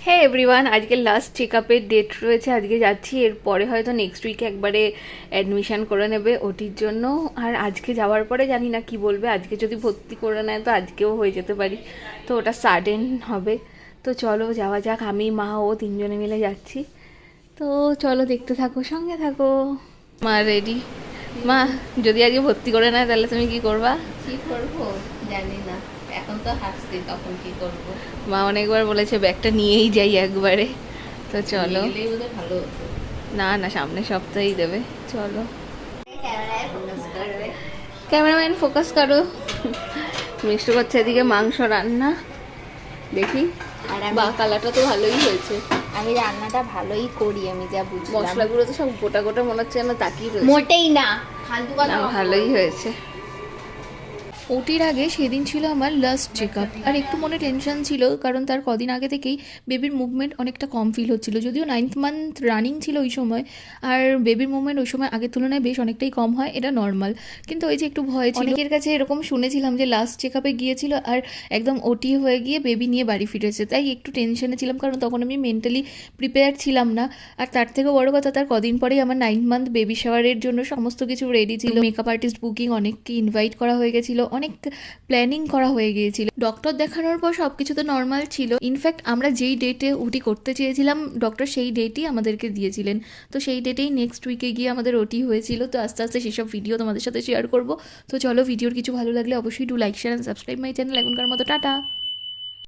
হ্যাঁ এভরিওয়ান, আজকে last check আপের ডেট রয়েছে, আজকে যাচ্ছি। এরপরে হয়তো নেক্সট উইকে একবারে অ্যাডমিশন করে নেবে ওটির জন্য। আর আজকে যাওয়ার পরে জানি না কি বলবে, আজকে যদি ভর্তি করে নেয় তো আজকেও হয়ে যেতে পারি, তো ওটা সাডেন হবে। তো চলো যাওয়া যাক, আমি মা ও তিনজনে মিলে যাচ্ছি। তো চলো দেখতে থাকো, সঙ্গে থাকো। মা রেডি? মা, যদি আজকে ভর্তি করে নেয় তাহলে তুমি কি করবা? কি করব জানি না, এখন তো হাসছি, তখন কি করব? মা অনেকবার বলেছে ব্যাগটা নিয়েই যাই একবারে। তো চলো। গেলেই বোধহয় ভালো হতো। না না, সামনের সপ্তাহেই দেবে। চলো, ক্যামেরায় ফোকাস করবে। ক্যামেরাম্যান ফোকাস করো। মিষ্টি করছে এদিকে মাংস রান্না, দেখি। আর বা কালারটা তো ভালোই হয়েছে। আমি রান্নাটা ভালোই করি, আমি যা বুঝলাম। মশলাগুলো তো সব গোটা গোটা মনে হচ্ছে, না তাকিয়ে রয়েছে। মোটেই না, ফালতু কথা। না, ভালোই হয়েছে। ওটির আগে সেদিন ছিল আমার লাস্ট চেক আপ, আর একটু মনে টেনশন ছিল, কারণ তার কদিন আগে থেকেই বেবির মুভমেন্ট অনেকটা কম ফিল হচ্ছিল। যদিও 9th মান্থ রানিং ছিল ওই সময়, আর বেবির মুভমেন্ট ওই সময় আগের তুলনায় বেশ অনেকটাই কম হয়, এটা নর্মাল। কিন্তু ওই যে একটু ভয় ছিল। অনেকের কাছে এরকম শুনেছিলাম যে লাস্ট চেক আপে গিয়েছিল আর একদম ওটি হয়ে গিয়ে বেবি নিয়ে বাড়ি ফিরেছে, তাই একটু টেনশনে ছিলাম, কারণ তখন আমি মেন্টালি প্রিপেয়ার ছিলাম না। আর তার থেকেও বড় কথা, তার কদিন পরেই আমার 9th মান্থ বেবি শাওয়ারের জন্য সমস্ত কিছু রেডি ছিল। মেকআপ আর্টিস্ট বুকিং, অনেককে ইনভাইট করা হয়ে গেছিলো, অনেক প্ল্যানিং করা হয়ে গিয়েছিল। ডক্টর দেখানোর পর সব কিছু তো নর্মাল ছিল। ইনফ্যাক্ট আমরা যেই ডেটে ওটি করতে চেয়েছিলাম ডক্টর সেই ডেটই আমাদেরকে দিয়েছিলেন। তো সেই ডেটেই নেক্সট উইকে গিয়ে আমাদের ওটি হয়েছিল। তো আস্তে আস্তে সেসব ভিডিও তোমাদের সাথে শেয়ার করব। তো চলো, ভিডিওর কিছু ভালো লাগলে অবশ্যই do like, share and subscribe my channel. এখনকার মতো টাটা।